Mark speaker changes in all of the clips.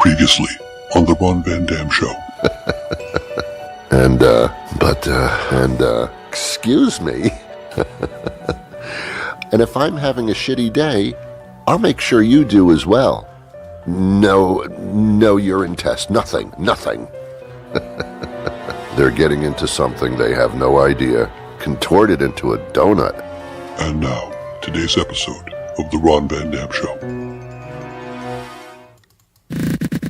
Speaker 1: Previously on the Ron Van Dam Show.
Speaker 2: Excuse me. And if I'm having a shitty day, I'll make sure you do as well. No urine test, nothing. They're getting into something they have no idea, contorted into a donut.
Speaker 1: And now, today's episode of the Ron Van Dam Show.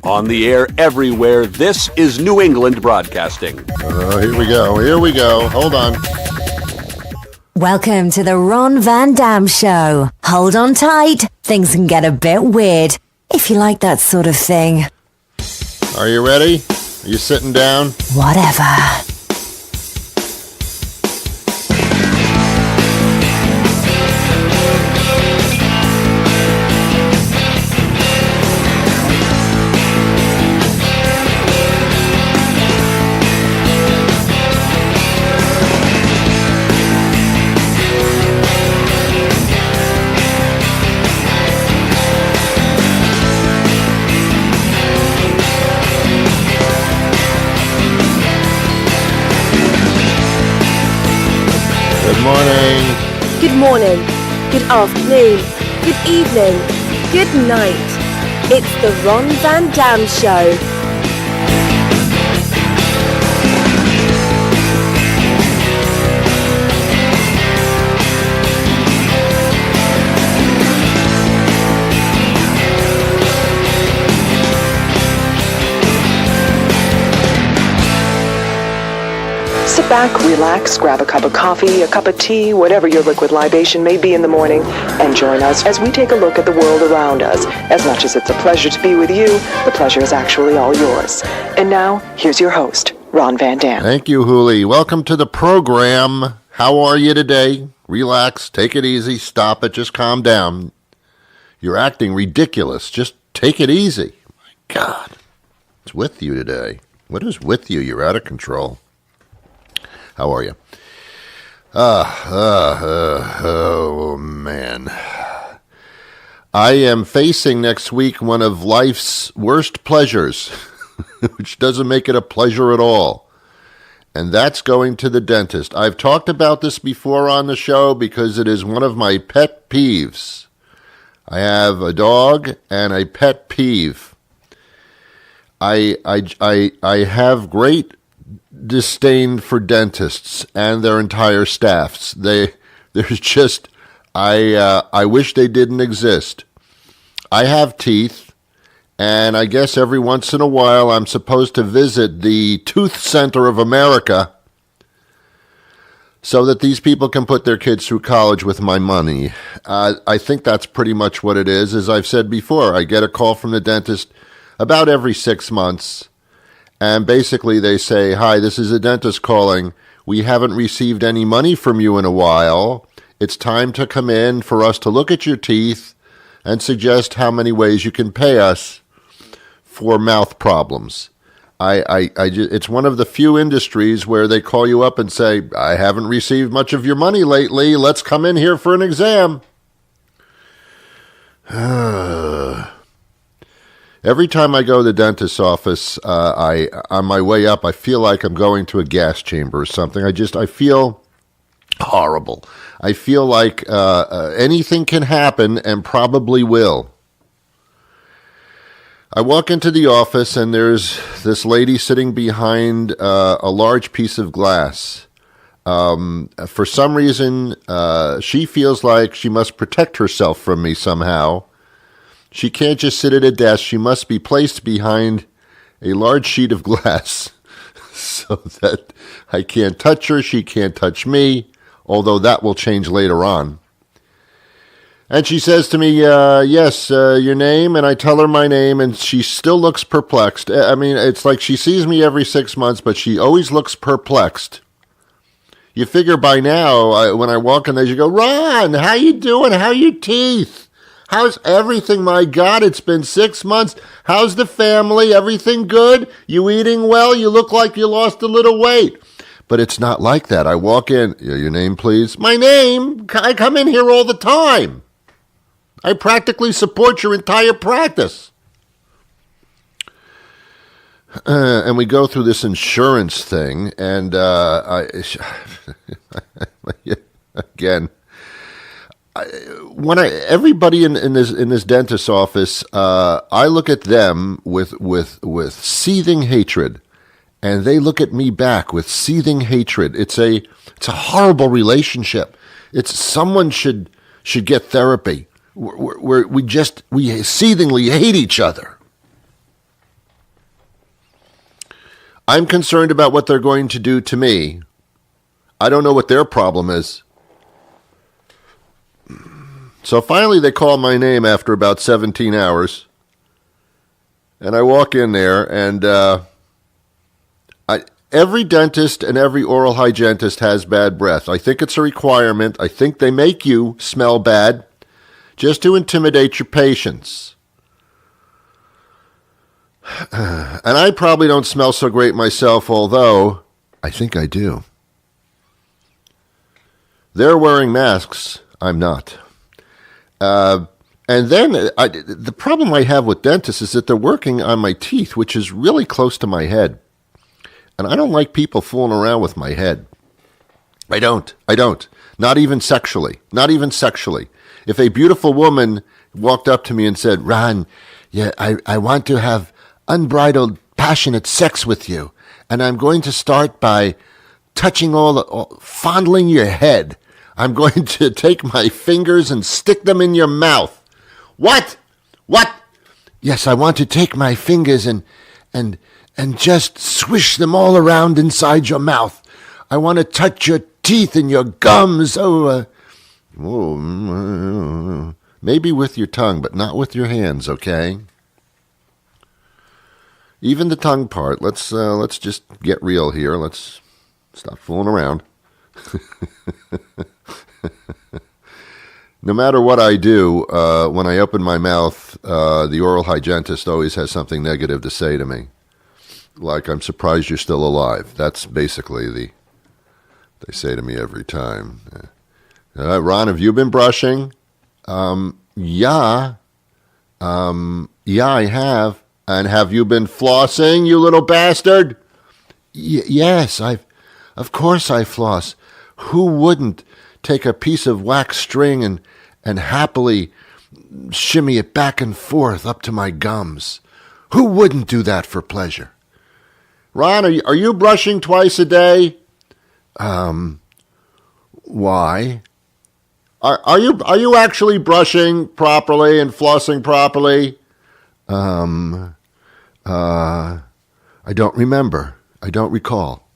Speaker 3: On the air everywhere, this is New England Broadcasting.
Speaker 2: Here we go. Hold on.
Speaker 4: Welcome to the Ron Van Dam Show. Hold on tight. Things can get a bit weird, if you like that sort of thing.
Speaker 2: Are you ready? Are you sitting down?
Speaker 4: Whatever.
Speaker 5: Good morning, good afternoon, good evening, good night. It's the Ron Van Dam Show.
Speaker 6: Sit back, relax, grab a cup of coffee, a cup of tea, whatever your liquid libation may be in the morning, and join us as we take a look at the world around us. As much as it's a pleasure to be with you, the pleasure is actually all yours. And now, here's your host, Ron Van Dam.
Speaker 2: Thank you, Hooli. Welcome to the program. How are you today? Relax, take it easy, stop it, just calm down. You're acting ridiculous. Just take it easy. My God. What's with you today? What is with you? You're out of control. How are you? Oh, man. I am facing next week one of life's worst pleasures, which doesn't make it a pleasure at all. And that's going to the dentist. I've talked about this before on the show because it is one of my pet peeves. I have a dog and a pet peeve. I have great disdain for dentists and their entire staffs. I wish they didn't exist. I have teeth, and I guess every once in a while I'm supposed to visit the Tooth Center of America so that these people can put their kids through college with my money. I think that's pretty much what it is. As I've said before, I get a call from the dentist about every 6 months. And basically they say, hi, this is a dentist calling. We haven't received any money from you in a while. It's time to come in for us to look at your teeth and suggest how many ways you can pay us for mouth problems. It's one of the few industries where they call you up and say, I haven't received much of your money lately. Let's come in here for an exam. Every time I go to the dentist's office, on my way up, I feel like I'm going to a gas chamber or something. I feel horrible. I feel like anything can happen and probably will. I walk into the office and there's this lady sitting behind a large piece of glass. For some reason, she feels like she must protect herself from me somehow. She can't just sit at a desk. She must be placed behind a large sheet of glass so that I can't touch her. She can't touch me, although that will change later on. And she says to me, yes, your name, and I tell her my name, and she still looks perplexed. I mean, it's like she sees me every 6 months, but she always looks perplexed. You figure by now, when I walk in there, you go, Ron, how you doing? How are your teeth? How's everything? My God, it's been 6 months. How's the family? Everything good? You eating well? You look like you lost a little weight. But it's not like that. I walk in, your name, please? My name? I come in here all the time. I practically support your entire practice. And we go through this insurance thing, and again, everybody in this dentist's office, I look at them with seething hatred, and they look at me back with seething hatred. It's a horrible relationship. It's someone should get therapy. We seethingly hate each other. I'm concerned about what they're going to do to me. I don't know what their problem is. So finally they call my name after about 17 hours. And I walk in there, and every dentist and every oral hygienist has bad breath. I think it's a requirement. I think they make you smell bad just to intimidate your patients. And I probably don't smell so great myself, although I think I do. They're wearing masks. I'm not. And then the problem I have with dentists is that they're working on my teeth, which is really close to my head. And I don't like people fooling around with my head. I don't. Not even sexually. If a beautiful woman walked up to me and said, "Ron, yeah, I want to have unbridled, passionate sex with you, and I'm going to start by touching fondling your head. I'm going to take my fingers and stick them in your mouth." What? Yes, I want to take my fingers and just swish them all around inside your mouth. I want to touch your teeth and your gums. Maybe with your tongue, but not with your hands, okay? Even the tongue part. Let's just get real here. Let's stop fooling around. No matter what I do, when I open my mouth, the oral hygienist always has something negative to say to me. Like, "I'm surprised you're still alive." That's basically they say to me every time. "Ron, have you been brushing?" Yeah, I have. "And have you been flossing, you little bastard?" Yes, of course I floss. Who wouldn't take a piece of wax string and happily shimmy it back and forth up to my gums? Who wouldn't do that for pleasure? "Ron, are you brushing twice a day?" Why? Are you actually brushing properly and flossing properly? I don't remember. I don't recall.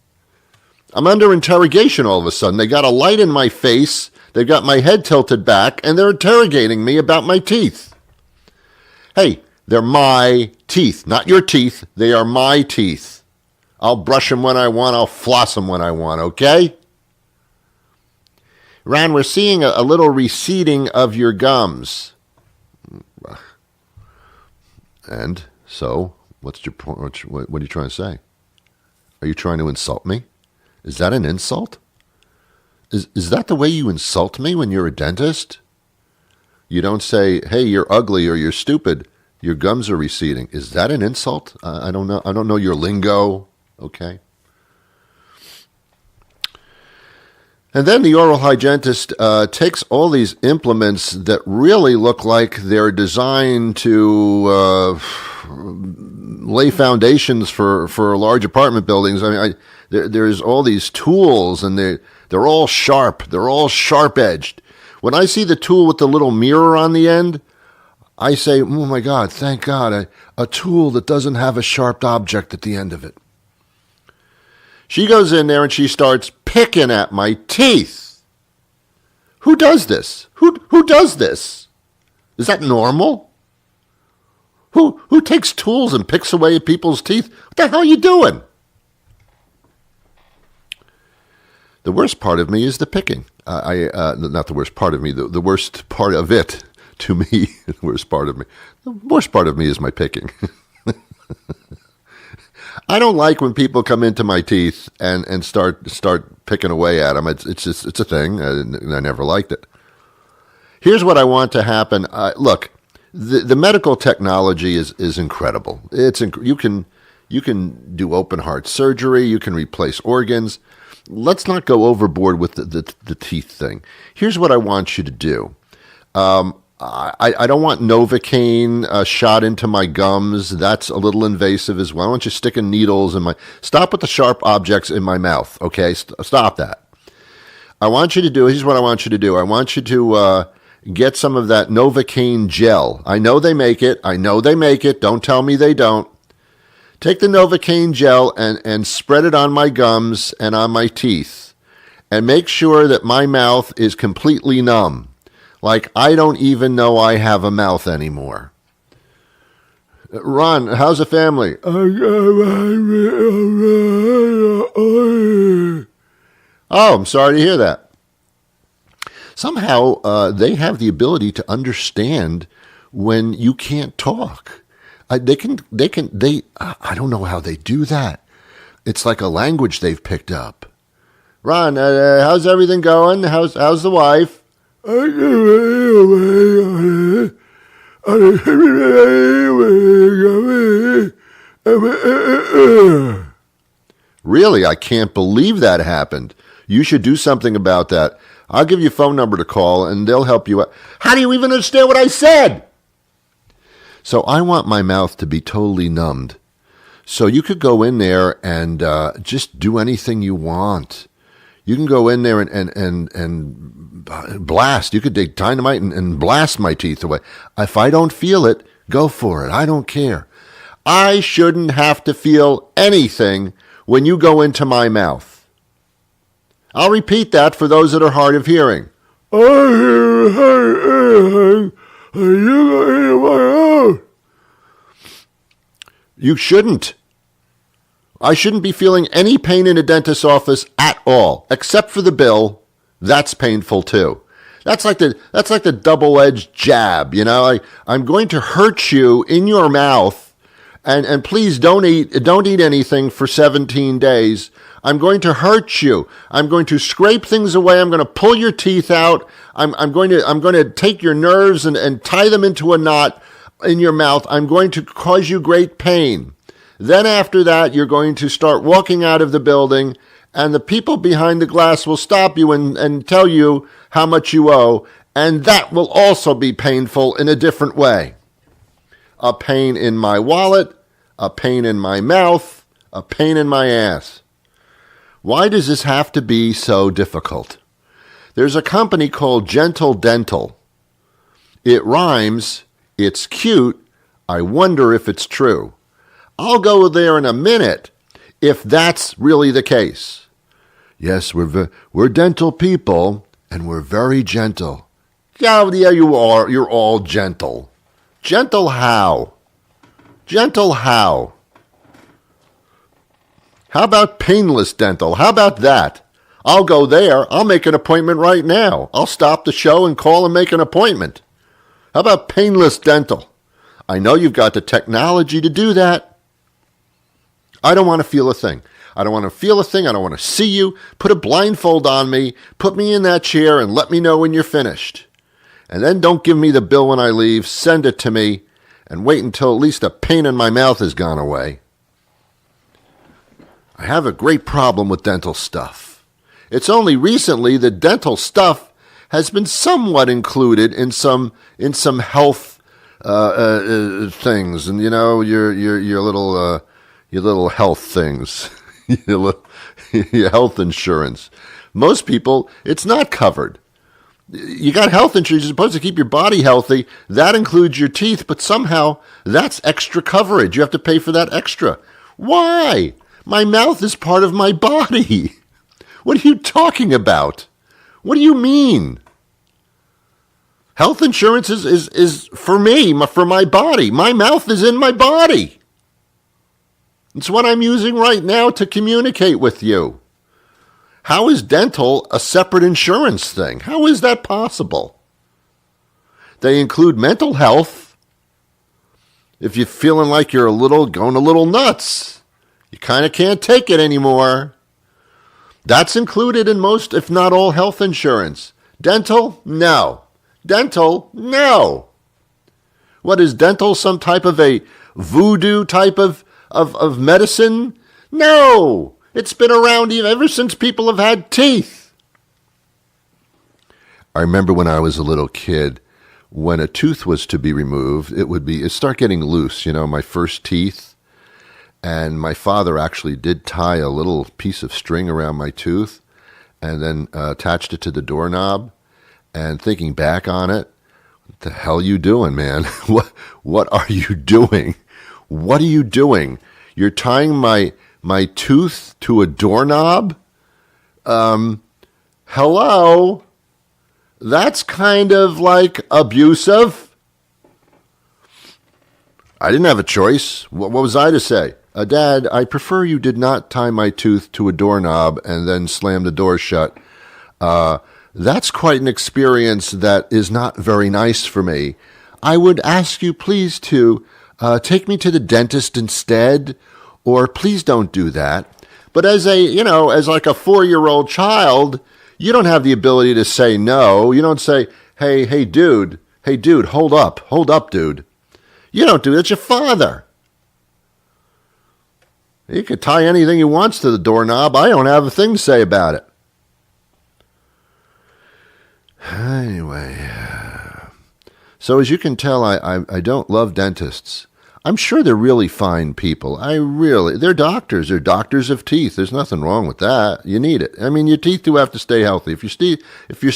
Speaker 2: I'm under interrogation all of a sudden. They got a light in my face. They've got my head tilted back, and they're interrogating me about my teeth. Hey, they're my teeth, not your teeth. They are my teeth. I'll brush them when I want. I'll floss them when I want, okay? "Ron, we're seeing a little receding of your gums." And so, what's your point? What are you trying to say? Are you trying to insult me? Is that an insult? Is that the way you insult me when you're a dentist? You don't say, "Hey, you're ugly" or "You're stupid. Your gums are receding." Is that an insult? I don't know. I don't know your lingo. Okay. And then the oral hygienist takes all these implements that really look like they're designed to lay foundations for large apartment buildings. I mean, there's all these tools, and they're all sharp. They're all sharp-edged. When I see the tool with the little mirror on the end, I say, "Oh my God, thank God, a tool that doesn't have a sharp object at the end of it." She goes in there and she starts picking at my teeth. Who does this? Who does this? Is that normal? Who takes tools and picks away at people's teeth? What the hell are you doing? The worst part of me is the picking. Not the worst part of me. The worst part of it to me. The worst part of me. The worst part of me is my picking. I don't like when people come into my teeth and start picking away at them. It's a thing. I never liked it. Here's what I want to happen. Look, the medical technology is incredible. You You can do open heart surgery. You can replace organs. Let's not go overboard with the teeth thing. Here's what I want you to do. I don't want Novocaine shot into my gums. That's a little invasive as well. I don't want you sticking needles in my... Stop with the sharp objects in my mouth, okay? Stop that. I want you to do... Here's what I want you to do. I want you to get some of that Novocaine gel. I know they make it. Don't tell me they don't. Take the Novocaine gel and spread it on my gums and on my teeth. And make sure that my mouth is completely numb. Like I don't even know I have a mouth anymore. Ron, how's the family? Oh, I'm sorry to hear that. Somehow they have the ability to understand when you can't talk. I don't know how they do that. It's like a language they've picked up. Ron, how's everything going? How's the wife? Really, I can't believe that happened. You should do something about that. I'll give you a phone number to call, and they'll help you out. How do you even understand what I said? So I want my mouth to be totally numbed. So you could go in there and just do anything you want. You can go in there and blast. You could take dynamite and blast my teeth away. If I don't feel it, go for it. I don't care. I shouldn't have to feel anything when you go into my mouth. I'll repeat that for those that are hard of hearing. You shouldn't. I shouldn't be feeling any pain in a dentist's office at all, except for the bill. That's painful too. That's like the double-edged jab, you know. I'm going to hurt you in your mouth, and please don't eat anything for 17 days. I'm going to hurt you. I'm going to scrape things away. I'm going to pull your teeth out. I'm going to take your nerves and tie them into a knot in your mouth. I'm going to cause you great pain. Then after that, you're going to start walking out of the building, and the people behind the glass will stop you and tell you how much you owe, and that will also be painful in a different way. A pain in my wallet, a pain in my mouth, a pain in my ass. Why does this have to be so difficult? There's a company called Gentle Dental. It rhymes, it's cute, I wonder if it's true. I'll go there in a minute if that's really the case. Yes, we're dental people, and we're very gentle. Yeah, you are. You're all gentle. Gentle how? Gentle how? How about painless dental? How about that? I'll go there. I'll make an appointment right now. I'll stop the show and call and make an appointment. How about painless dental? I know you've got the technology to do that. I don't want to feel a thing. I don't want to feel a thing. I don't want to see you. Put a blindfold on me. Put me in that chair and let me know when you're finished. And then don't give me the bill when I leave. Send it to me and wait until at least the pain in my mouth has gone away. I have a great problem with dental stuff. It's only recently that dental stuff has been somewhat included in some health things, and you know your little health things, your health insurance. Most people, it's not covered. You got health insurance, you're supposed to keep your body healthy. That includes your teeth, but somehow that's extra coverage. You have to pay for that extra. Why? My mouth is part of my body. What are you talking about? What do you mean? Health insurance is for me, for my body. My mouth is in my body. It's what I'm using right now to communicate with you. How is dental a separate insurance thing? How is that possible? They include mental health. If you're feeling like you're going a little nuts, you kind of can't take it anymore. That's included in most, if not all, health insurance. Dental? No. Dental? No. What is dental? Some type of a voodoo type of of medicine? No! It's been around ever since people have had teeth. I remember when I was a little kid, when a tooth was to be removed, it'd start getting loose, my first teeth. And my father actually did tie a little piece of string around my tooth and then attached it to the doorknob. And thinking back on it, what the hell you doing, man? What are you doing? What are you doing? You're tying my tooth to a doorknob? Hello? That's kind of like abusive. I didn't have a choice. What was I to say? Dad, I prefer you did not tie my tooth to a doorknob and then slam the door shut. That's quite an experience that is not very nice for me. I would ask you please to take me to the dentist instead, or please don't do that. But as like a 4-year-old child, you don't have the ability to say no. You don't say, hey, dude, hold up, dude. You don't do that. It's your father. He could tie anything he wants to the doorknob. I don't have a thing to say about it. Anyway, so as you can tell, I don't love dentists. I'm sure they're really fine people. They're doctors. They're doctors of teeth. There's nothing wrong with that. You need it. I mean, your teeth do have to stay healthy. If your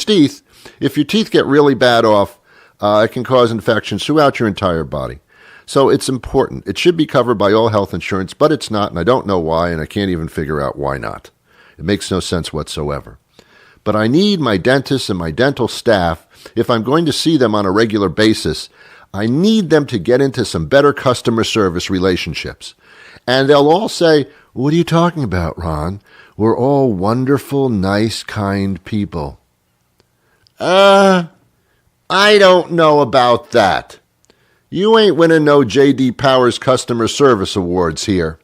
Speaker 2: teeth get really bad off, it can cause infections throughout your entire body. So it's important. It should be covered by all health insurance, but it's not, and I don't know why, and I can't even figure out why not. It makes no sense whatsoever. But I need my dentists and my dental staff, if I'm going to see them on a regular basis, I need them to get into some better customer service relationships. And they'll all say, what are you talking about, Ron? We're all wonderful, nice, kind people. I don't know about that. You ain't winning no J.D. Powers Customer Service Awards here.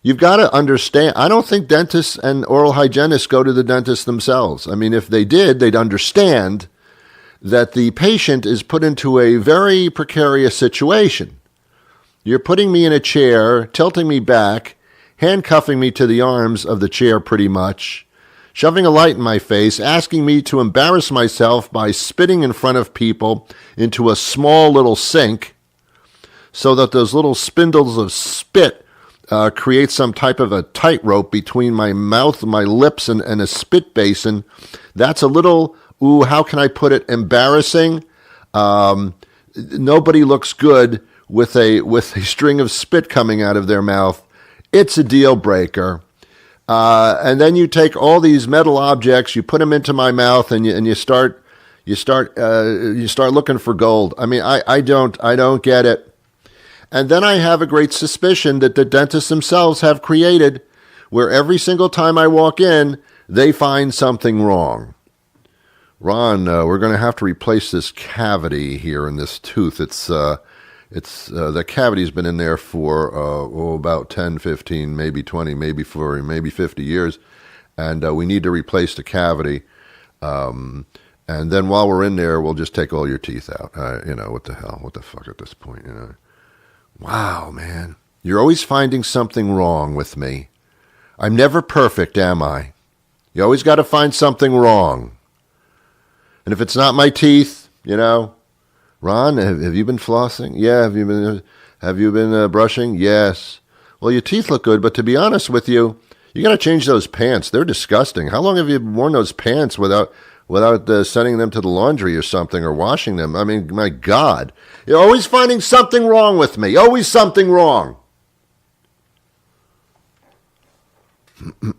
Speaker 2: You've got to understand, I don't think dentists and oral hygienists go to the dentist themselves. I mean, if they did, they'd understand that the patient is put into a very precarious situation. You're putting me in a chair, tilting me back, handcuffing me to the arms of the chair pretty much, shoving a light in my face, asking me to embarrass myself by spitting in front of people into a small little sink so that those little spindles of spit create some type of a tightrope between my mouth, my lips, and a spit basin. That's a little, how can I put it, embarrassing. Nobody looks good with a string of spit coming out of their mouth. It's a deal breaker. And then you take all these metal objects, you put them into my mouth, and you start looking for gold. I mean, I don't get it. And then I have a great suspicion that the dentists themselves have created, where every single time I walk in, they find something wrong. Ron, we're going to have to replace this cavity here in this tooth. The cavity's been in there for about 10, 15, maybe 20, maybe 50 years, and we need to replace the cavity. And then while we're in there, we'll just take all your teeth out. What the hell? What the fuck at this point? Wow, man, you're always finding something wrong with me. I'm never perfect, am I? You always got to find something wrong. And if it's not my teeth, Ron, have you been flossing? Yeah. Have you been brushing? Yes. Well, your teeth look good, but to be honest with you, you got to change those pants. They're disgusting. How long have you worn those pants without sending them to the laundry or something, or washing them? I mean, my God, you're always finding something wrong with me. Always something wrong. I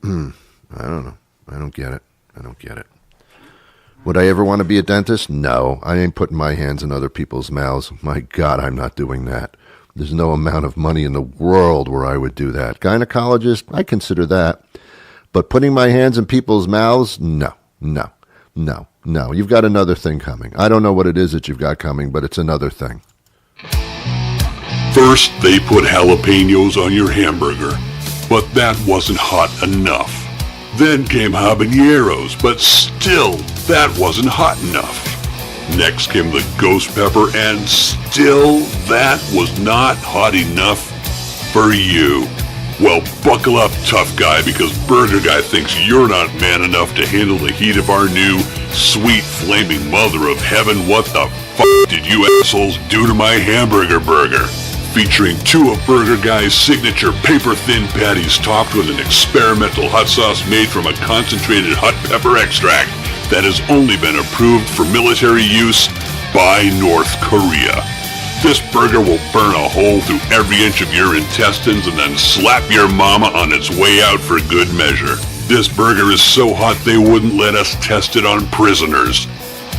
Speaker 2: don't know. I don't get it. Would I ever want to be a dentist? No, I ain't putting my hands in other people's mouths. My God, I'm not doing that. There's no amount of money in the world where I would do that. Gynecologist, I consider that. But putting my hands in people's mouths? No. You've got another thing coming. I don't know what it is that you've got coming, but it's another thing.
Speaker 1: First, they put jalapenos on your hamburger, but that wasn't hot enough. Then came habaneros, but still, that wasn't hot enough. Next came the ghost pepper, and still that was not hot enough for you. Well, buckle up, tough guy, because Burger Guy thinks you're not man enough to handle the heat of our new, sweet, flaming mother of heaven. What the fuck did you assholes do to my hamburger burger? Featuring 2 of Burger Guy's signature paper-thin patties topped with an experimental hot sauce made from a concentrated hot pepper extract that has only been approved for military use by North Korea. This burger will burn a hole through every inch of your intestines and then slap your mama on its way out for good measure. This burger is so hot they wouldn't let us test it on prisoners.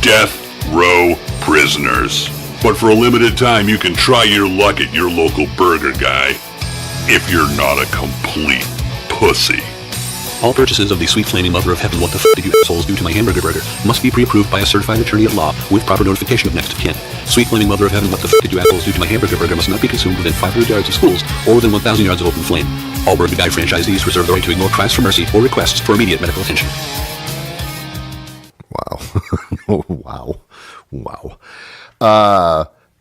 Speaker 1: Death row prisoners. But for a limited time, you can try your luck at your local Burger Guy. If you're not a complete pussy.
Speaker 7: All purchases of the sweet flaming mother of heaven, what the f*** did you assholes do to my hamburger burger, must be pre-approved by a certified attorney at law with proper notification of next of kin. Sweet flaming mother of heaven, what the f*** did you assholes do to my hamburger burger must not be consumed within 500 yards of schools or within 1,000 yards of open flame. All Burger Guy franchisees reserve the right to ignore cries for mercy or requests for immediate medical attention.
Speaker 2: Wow. Wow.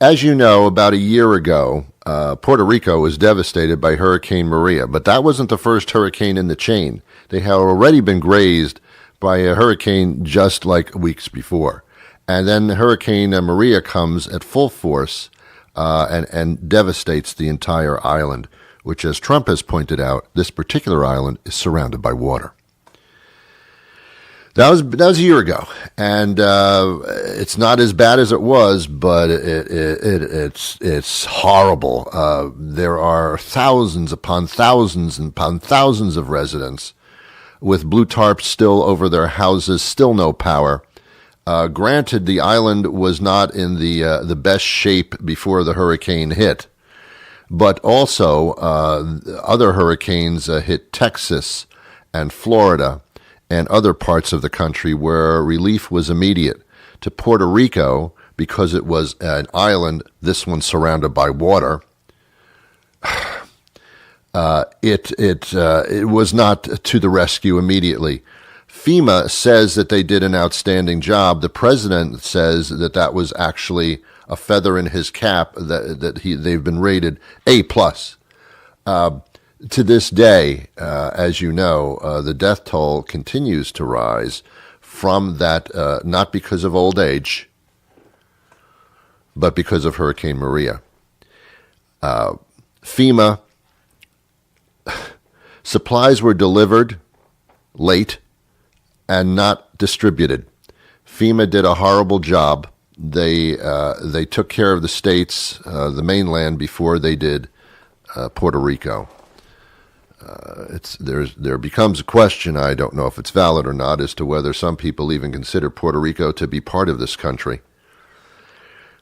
Speaker 2: As you know, about a year ago, Puerto Rico was devastated by Hurricane Maria, but that wasn't the first hurricane in the chain. They had already been grazed by a hurricane just like weeks before. And then Hurricane Maria comes at full force and devastates the entire island, which, as Trump has pointed out, this particular island is surrounded by water. That was a year ago, and it's not as bad as it was, but it's horrible. There are thousands upon thousands of residents with blue tarps still over their houses, still no power. Granted, the island was not in the best shape before the hurricane hit, but also other hurricanes hit Texas and Florida and other parts of the country where relief was immediate. To Puerto Rico, because it was an island, this one surrounded by water, it was not to the rescue immediely. FEMA says that they did an outstanding job. The president says that was actually a feather in his cap, they've been rated A+. To this day, as you know, the death toll continues to rise from that, not because of old age, but because of Hurricane Maria. FEMA supplies were delivered late and not distributed. FEMA did a horrible job. They took care of the states, the mainland, before they did Puerto Rico. There becomes a question, I don't know if it's valid or not, as to whether some people even consider Puerto Rico to be part of this country.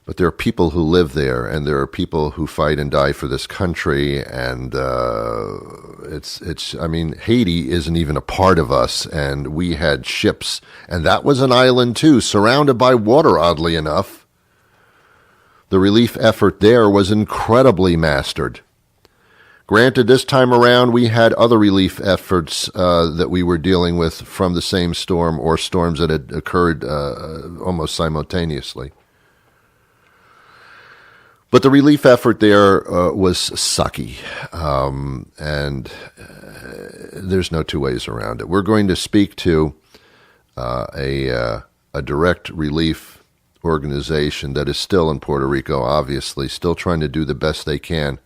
Speaker 2: But there are people who live there, and there are people who fight and die for this country, and Haiti isn't even a part of us, and we had ships, and that was an island too, surrounded by water, oddly enough. The relief effort there was incredibly mastered. Granted, this time around, we had other relief efforts that we were dealing with from the same storm or storms that had occurred almost simultaneously. But the relief effort there was sucky, and there's no two ways around it. We're going to speak to a direct relief organization that is still in Puerto Rico, obviously, still trying to do the best they can.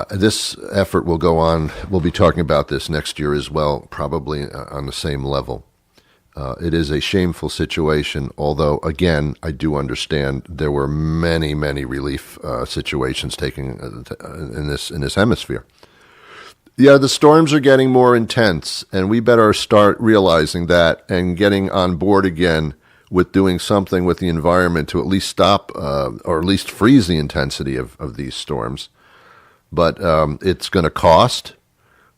Speaker 2: This effort will go on. We'll be talking about this next year as well, probably on the same level. It is a shameful situation, although, again, I do understand there were many, many relief situations taking in this hemisphere. Yeah, the storms are getting more intense, and we better start realizing that and getting on board again with doing something with the environment to at least stop or at least freeze the intensity of these storms. But it's going to cost.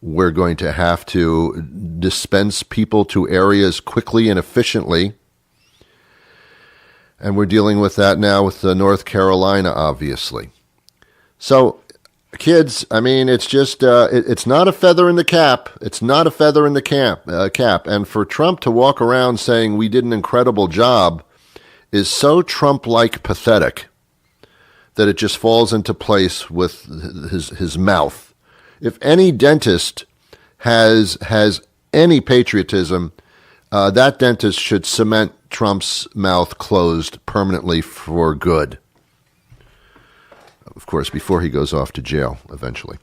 Speaker 2: We're going to have to dispense people to areas quickly and efficiently. And we're dealing with that now with North Carolina, obviously. So, kids, I mean, it's just, it's not a feather in the cap. It's not a feather in the cap. And for Trump to walk around saying we did an incredible job is so Trump-like pathetic that it just falls into place with his mouth. If any dentist has any patriotism, that dentist should cement Trump's mouth closed permanently for good. Of course, before he goes off to jail eventually.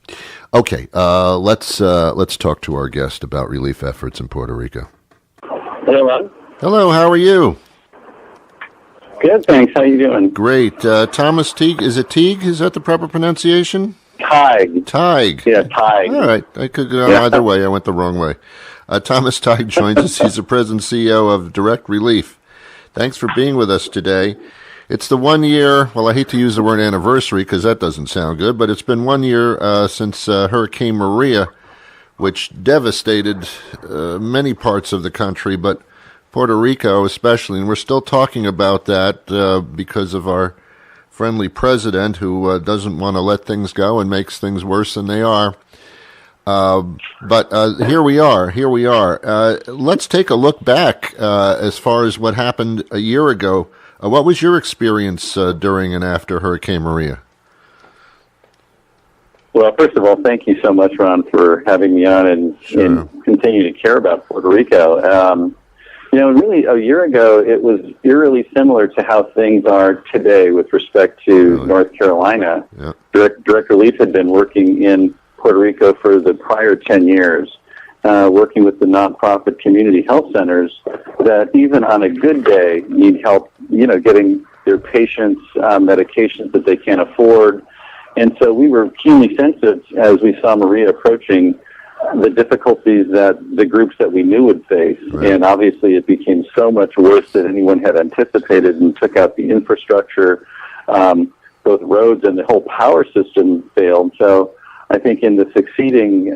Speaker 2: Okay, let's talk to our guest about relief efforts in Puerto Rico.
Speaker 8: Hello.
Speaker 2: Hello, how are you?
Speaker 8: Good, thanks. How you doing?
Speaker 2: Great. Thomas Tighe, is it Tighe? Is that the proper pronunciation?
Speaker 8: Tighe.
Speaker 2: Tighe.
Speaker 8: Yeah, Tighe.
Speaker 2: All right. I could go either way. I went the wrong way. Thomas Tighe joins us. He's the president and CEO of Direct Relief. Thanks for being with us today. It's the 1 year, well, I hate to use the word anniversary because that doesn't sound good, but it's been 1 year since Hurricane Maria, which devastated many parts of the country, but Puerto Rico especially, and we're still talking about that because of our friendly president who doesn't want to let things go and makes things worse than they are. But here we are. Let's take a look back as far as what happened a year ago. What was your experience during and after Hurricane Maria?
Speaker 8: Well, first of all, thank you so much, Ron, for having me on and continue to care about Puerto Rico. Really, a year ago, it was eerily similar to how things are today with respect to North Carolina. Yeah. Direct Relief had been working in Puerto Rico for the prior 10 years, working with the nonprofit community health centers that even on a good day need help, getting their patients medications that they can't afford. And so we were keenly sensitive as we saw Maria approaching the difficulties that the groups that we knew would face. Right. And obviously it became so much worse than anyone had anticipated and took out the infrastructure, both roads and the whole power system failed. So I think in the succeeding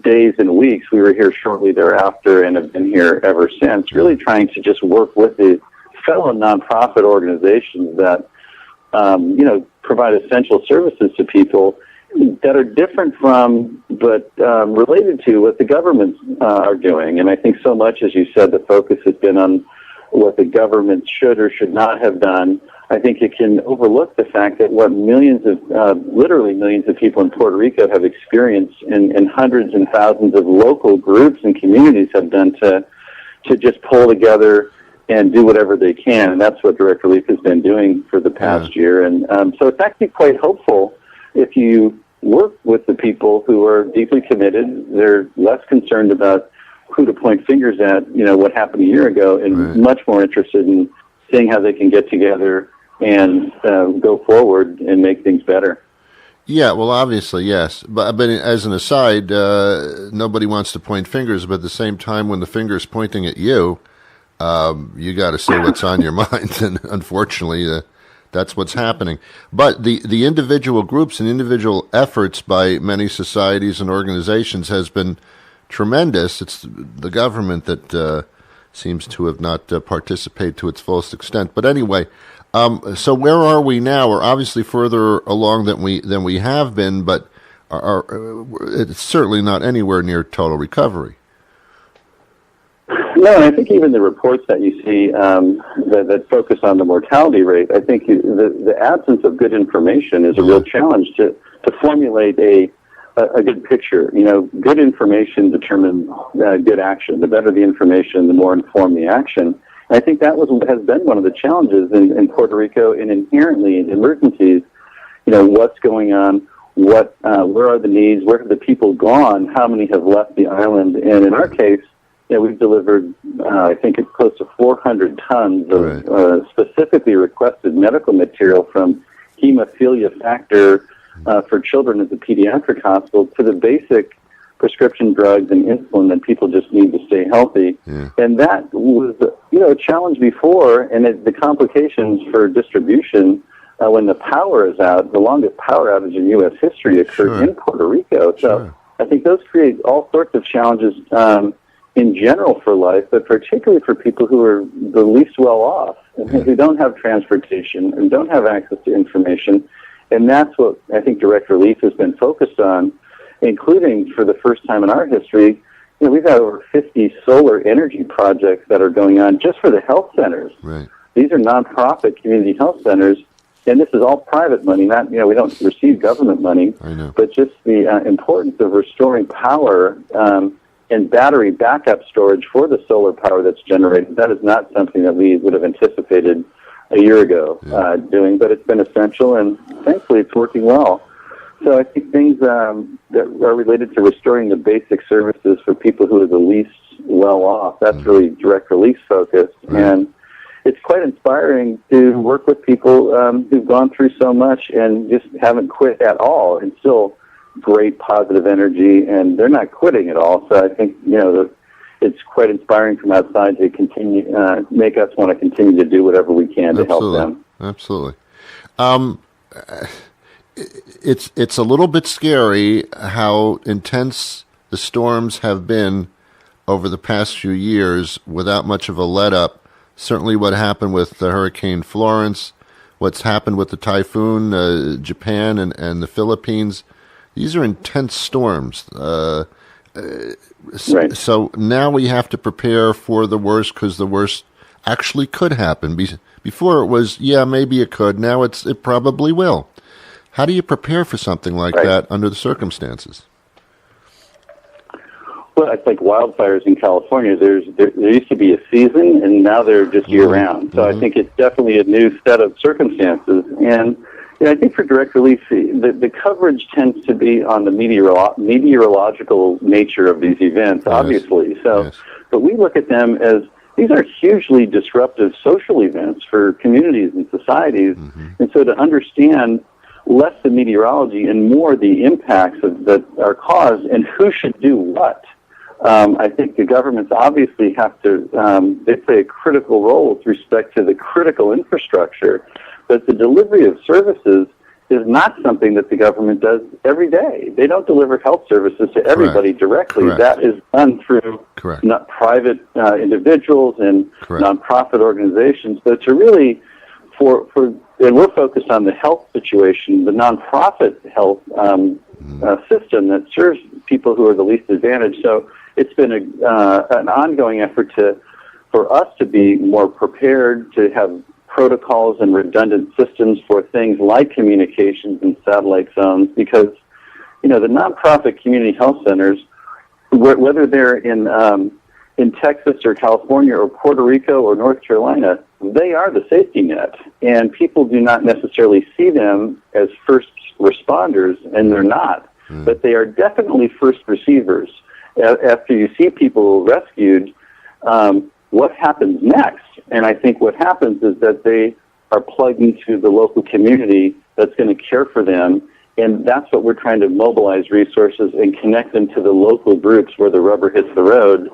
Speaker 8: days and weeks, we were here shortly thereafter and have been here ever since, really trying to just work with the fellow nonprofit organizations that, provide essential services to people that are different from, but related to what the governments are doing. And I think so much, as you said, the focus has been on what the government should or should not have done. I think it can overlook the fact that what literally millions of people in Puerto Rico have experienced and hundreds and thousands of local groups and communities have done to just pull together and do whatever they can. And that's what Direct Relief has been doing for the past year. And so it's actually quite hopeful if you work with the people who are deeply committed. They're less concerned about who to point fingers at, what happened a year ago, and much more interested in seeing how they can get together and go forward and make things better.
Speaker 2: Yeah, well, obviously, yes. But as an aside, nobody wants to point fingers, but at the same time, when the finger's pointing at you, you got to say what's on your mind. And unfortunately, that's what's happening. But the individual groups and individual efforts by many societies and organizations has been tremendous. It's the government that seems to have not participated to its fullest extent. But anyway, so where are we now? We're obviously further along than we have been, but it's certainly not anywhere near total recovery.
Speaker 8: No, and I think even the reports that you see that focus on the mortality rate, I think the absence of good information is a real challenge to formulate a good picture. Good information determines good action. The better the information, the more informed the action. And I think that has been one of the challenges in Puerto Rico, and inherently in emergencies. What's going on? Where are the needs? Where have the people gone? How many have left the island? And in our case, we've delivered, I think it's close to 400 tons of specifically requested medical material, from hemophilia factor for children at the pediatric hospital to the basic prescription drugs and insulin that people just need to stay healthy. Yeah. And that was, a challenge before, and the complications for distribution when the power is out. The longest power outage in U.S. history occurred in Puerto Rico. So I think those create all sorts of challenges in general for life, but particularly for people who are the least well off, and who don't have transportation and don't have access to information. And that's what I think Direct Relief has been focused on, including for the first time in our history. We've got over 50 solar energy projects that are going on just for the health centers. Right. these are nonprofit community health centers, and this is all private money. Not, we don't receive government money,
Speaker 2: I know.
Speaker 8: but just the importance of restoring power and battery backup storage for the solar power that's generated. That is not something that we would have anticipated a year ago doing, but it's been essential, and thankfully it's working well. So I think things that are related to restoring the basic services for people who are the least well off, that's really direct release focused. And it's quite inspiring to work with people who've gone through so much and just haven't quit at all, and still great positive energy, and they're not quitting at all. So I think, it's quite inspiring from outside to continue, make us want to continue to do whatever we can to help them.
Speaker 2: Absolutely. It's a little bit scary how intense the storms have been over the past few years without much of a let-up. Certainly what happened with the Hurricane Florence, what's happened with the typhoon, Japan and the Philippines. These are intense storms.
Speaker 8: Right.
Speaker 2: So now we have to prepare for the worst, because the worst actually could happen. Before it was, maybe it could. Now it probably will. How do you prepare for something like that under the circumstances?
Speaker 8: Well, it's like wildfires in California. There used to be a season, and now they're just year-round. So I think it's definitely a new set of circumstances. And I think for direct relief, the coverage tends to be on the meteorological nature of these events, obviously. So, but we look at them as these are hugely disruptive social events for communities and societies. And so to understand less the meteorology and more the impacts that are caused and who should do what. I think the governments obviously have to, they play a critical role with respect to the critical infrastructure, but the delivery of services is not something that the government does every day. They don't deliver health services to everybody directly. That is done through not private individuals and nonprofit organizations, but to really, and we're focused on the health situation, the nonprofit health system that serves people who are the least advantaged. So it's been an ongoing effort for us to be more prepared, to have protocols and redundant systems for things like communications and satellite zones, because the nonprofit community health centers, whether they're in Texas or California or Puerto Rico or North Carolina, they are the safety net, and people do not necessarily see them as first responders, and they're not, but they are definitely first receivers. After you see people rescued, what happens next? And I think what happens is that they are plugged into the local community that's going to care for them, and that's what we're trying to mobilize resources and connect them to the local groups where the rubber hits the road.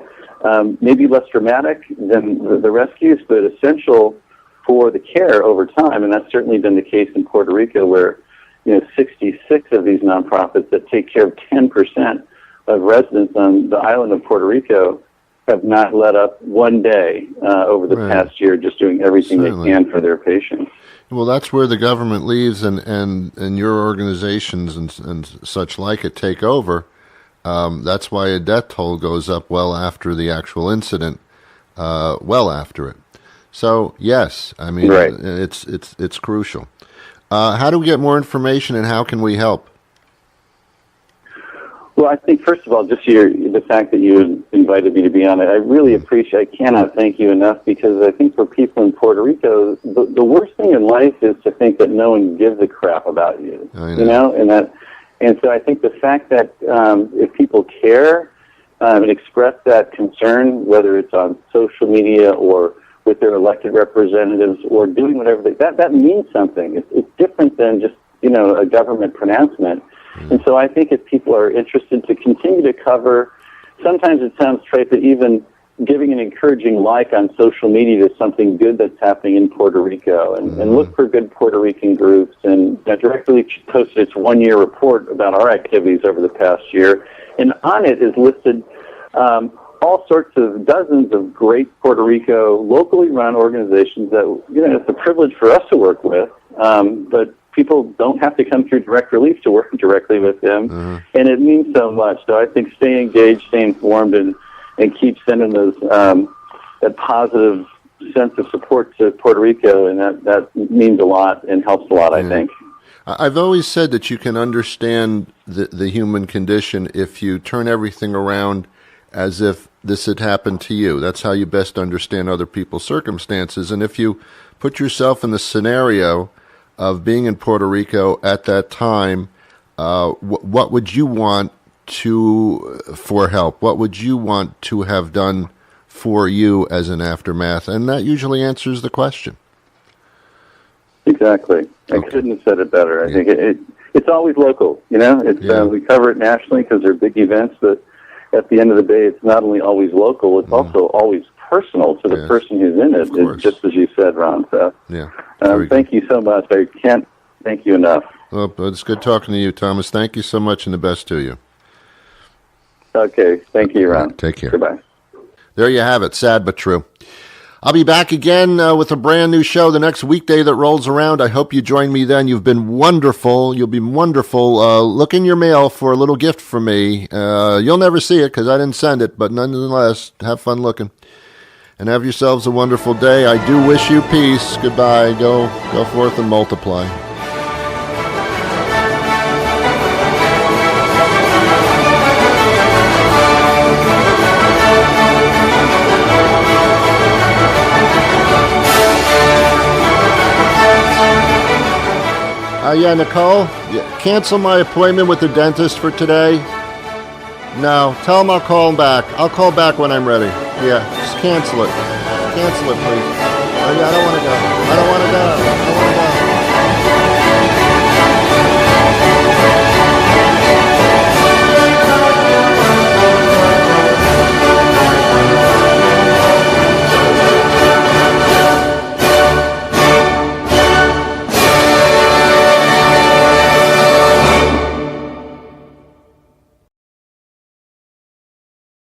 Speaker 8: Maybe less dramatic than the rescues, but essential for the care over time, and that's certainly been the case in Puerto Rico, where 66 of these nonprofits that take care of 10% of residents on the island of Puerto Rico have not let up one day over the past year, just doing everything they can for their patients.
Speaker 2: Well, that's where the government leaves, and your organizations and such like it take over. That's why a death toll goes up well after the actual incident, well after it. So yes, I mean it's crucial. How do we get more information, and how can we help?
Speaker 8: Well, I think, first of all, just the fact that you invited me to be on it, I really appreciate. I cannot thank you enough, because I think for people in Puerto Rico, the worst thing in life is to think that no one gives a crap about you. And so I think the fact that if people care and express that concern, whether it's on social media or with their elected representatives or doing whatever that means something. It's different than just a government pronouncement. And so I think if people are interested to continue to cover, sometimes it sounds trite, but even giving an encouraging like on social media to something good that's happening in Puerto Rico, and look for good Puerto Rican groups. And directly posted its one-year report about our activities over the past year, and on it is listed all sorts of dozens of great Puerto Rico locally run organizations that it's a privilege for us to work with, but people don't have to come through direct relief to work directly with them, and it means so much. So I think stay engaged, stay informed, and keep sending those that positive sense of support to Puerto Rico, and that means a lot and helps a lot, I think.
Speaker 2: I've always said that you can understand the human condition if you turn everything around as if this had happened to you. That's how you best understand other people's circumstances. And if you put yourself in the scenario of being in Puerto Rico at that time, what would you want for help? What would you want to have done for you as an aftermath? And that usually answers the question.
Speaker 8: Exactly. I couldn't have said it better. I think it's always local. It's we cover it nationally because they're big events, but at the end of the day, it's not only always local; it's also always personal to the person who's in it. It's just as you said, Ron. So, thank you so much. I can't thank you enough.
Speaker 2: Well, it's good talking to you, Thomas. Thank you so much, and the best to you.
Speaker 8: Okay. Thank you, Ron.
Speaker 2: Take care.
Speaker 8: Goodbye.
Speaker 2: There you have it. Sad but true. I'll be back again with a brand new show the next weekday that rolls around. I hope you join me then. You've been wonderful. You'll be wonderful. Look in your mail for a little gift from me. You'll never see it because I didn't send it, but nonetheless, have fun looking. And have yourselves a wonderful day. I do wish you peace. Goodbye. Go forth and multiply. Nicole, cancel my appointment with the dentist for today. No, tell him I'll call him back. I'll call back when I'm ready. Yeah, just cancel it. Cancel it, please. I don't want to go. I don't want to go.